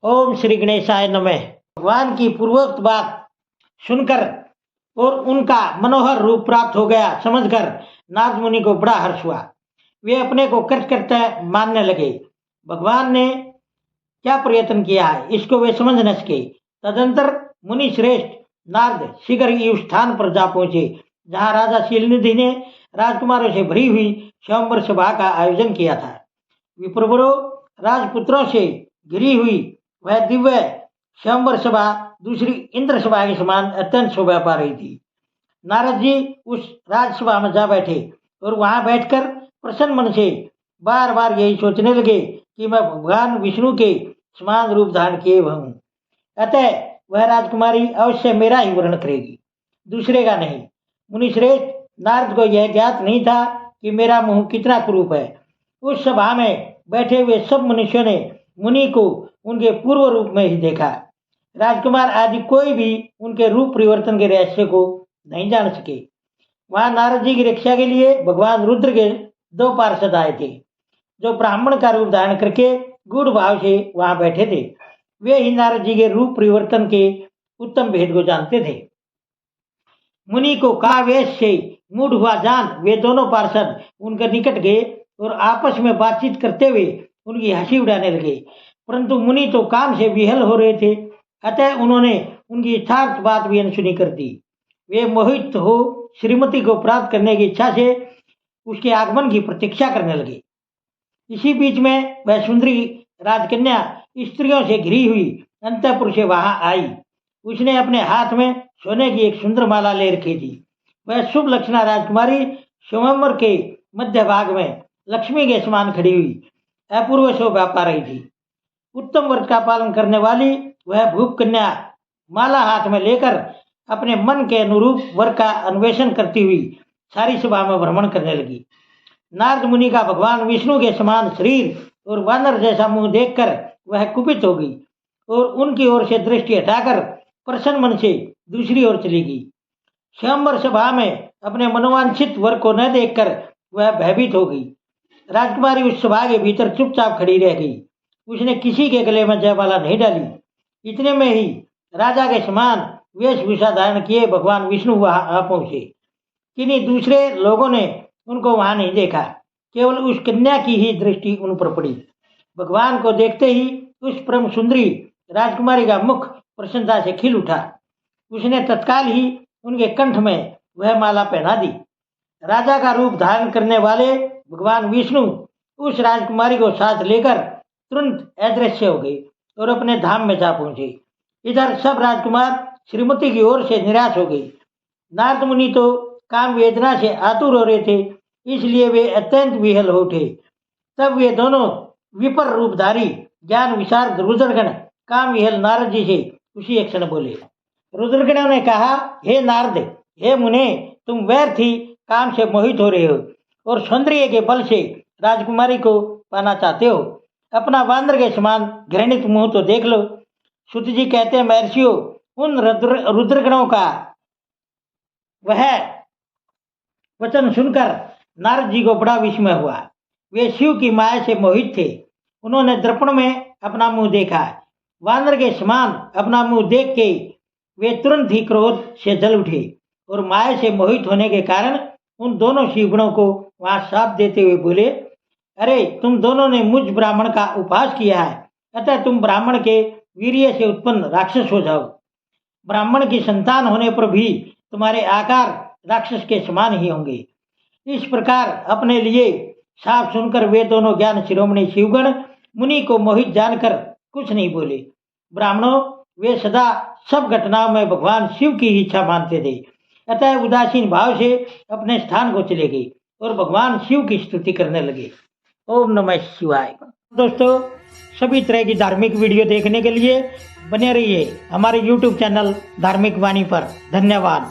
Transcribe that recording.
ओम श्री गणेशाय नमः। भगवान की पूर्वोक्त बात सुनकर और उनका मनोहर रूप प्राप्त हो गया समझकर नारद मुनि को बड़ा हर्ष हुआ। वे अपने को कृत कृत्य मानने लगे। भगवान ने क्या प्रयत्न किया है इसको वे समझ न सके। तदंतर मुनि श्रेष्ठ नारद शीघ्र ही उस स्थान पर जा पहुंचे जहां राजा शीलनिधि ने राजकुमारों से भरी हुई स्वयंवर सभा का आयोजन किया था। विप्रवरों राजपुत्रों से घिरी हुई वह दिव्य स्वयंवर सभा दूसरी इंद्र सभा के समान अत्यंत शोभा पा रही थी। नारद जी उस राजसभा में जा बैठे और वहां बैठकर प्रसन्न मन से बार बार यही सोचने लगे कि मैं भगवान विष्णु के समान रूप धारण किए हुआ हूँ, अतः वह राजकुमारी अवश्य मेरा ही वर्ण करेगी, दूसरे का नहीं। मुनिश्रेष्ठ नारद को यह ज्ञात नहीं था कि मेरा मुंह कितना कुरूप है। उस सभा में बैठे हुए सब मनुष्यों ने मुनि को उनके पूर्व रूप में ही देखा। राजकुमार आदि कोई भी उनके रूप परिवर्तन के रहस्य को नहीं जान सके। वहां नारद जी की रक्षा के लिए भगवान रुद्र के 2 पार्षद आए थे, जो ब्राह्मण का रूप धारण करके गूढ़ भाव से वहां बैठे थे। वे ही नारद जी के रूप परिवर्तन के उत्तम भेद को जानते थे। मुनि को कावेश से मूड हुआ जान वे दोनों पार्षद उनके निकट गए और आपस में बातचीत करते हुए उनकी हंसी उड़ाने लगे। परंतु मुनि तो काम से विहल हो रहे थे, अतः उन्होंने उनकी यथार्थ बात भी अनसुनी कर दी। वे मोहित हो श्रीमती को प्राप्त करने की इच्छा से उसके आगमन की प्रतीक्षा करने लगे। इसी बीच में वह सुंदरी राजकन्या स्त्रियों से घिरी हुई अंतःपुर से वहां आई। उसने अपने हाथ में सोने की एक सुंदर माला ले रखी थी। वह शुभ लक्षणा राजकुमारी स्वयंवर के मध्य भाग में लक्ष्मी के समान खड़ी हुई अपूर्व शोभा पा रही थी। उत्तम व्रत का पालन करने वाली वह भूप कन्या माला हाथ में लेकर अपने मन के अनुरूप वर का अन्वेषण करती हुई सारी सभा में भ्रमण करने लगी। नारद मुनि का भगवान विष्णु के समान शरीर और वानर जैसा मुंह देखकर वह कुपित हो गई और उनकी ओर से दृष्टि हटाकर प्रसन्न मन से दूसरी ओर चली गई। स्वयंवर सभा में अपने मनोवांछित वर को न देखकर वह भयभीत हो गई। राजकुमारी उस सभा के भीतर चुपचाप खड़ी रह गई। उसने किसी के गले में जयमाला नहीं डाली। इतने में ही राजा के समान वेशभूषा धारण किए भगवान विष्णु वहां आ पहुंचे। किन्हीं दूसरे लोगों ने उनको वहां नहीं देखा, केवल उस कन्या की ही दृष्टि उन पर पड़ी। भगवान को देखते ही उस परम सुंदरी राजकुमारी का मुख प्रसन्नता से खिल उठा। उसने तत्काल ही उनके कंठ में वह माला पहना दी। राजा का रूप धारण करने वाले भगवान विष्णु उस राजकुमारी को साथ लेकर तुरंत अदृश्य हो गए और अपने धाम में जा पहुंचे। इधर सब राजकुमार श्रीमती की ओर से निराश हो गए। नारद मुनि तो काम वेदना से आतुर हो रहे थे, इसलिए वे अत्यंत विहल हो उठे। तब वे दोनों विपर रूपधारी ज्ञान विशारद रुद्रगण काम विहल नारद जी से उसी एक क्षण बोले। रुद्रगणों ने कहा, हे नारद, हे मुने, तुम व्यर्थ ही काम से मोहित हो रहे हो और सौंदर्य के बल से राजकुमारी को पाना चाहते हो। अपना वानर के समान घृणित मुंह तो देख लो। सुत जी कहते हैं, महर्षियों, उन रुद्रगणों का वह वचन सुनकर नारद जी को बड़ा विस्मय हुआ। वे शिव की माया से मोहित थे। उन्होंने दर्पण में अपना मुंह देखा। वानर के समान अपना मुंह देख के वे तुरंत ही क्रोध से जल उठे और माया से मोहित होने के कारण उन दोनों शिवगणों को वहां शाप देते हुए बोले, अरे तुम दोनों ने मुझ ब्राह्मण का उपहास किया है, अतः तुम ब्राह्मण के वीर्य से उत्पन्न राक्षस हो जाओ। ब्राह्मण की संतान होने पर भी तुम्हारे आकार राक्षस के समान ही होंगे। इस प्रकार अपने लिए साफ सुनकर वे दोनों ज्ञान शिरोमणि शिवगण मुनि को मोहित जानकर कुछ नहीं बोले। ब्राह्मणों, वे सदा सब घटनाओं में भगवान शिव की इच्छा मानते थे, अतः उदासीन भाव से अपने स्थान को चले गए और भगवान शिव की स्तुति करने लगे। ओम नमः शिवाय। दोस्तों, सभी तरह की धार्मिक वीडियो देखने के लिए बने रहिए हमारे YouTube चैनल धार्मिक वाणी पर। धन्यवाद।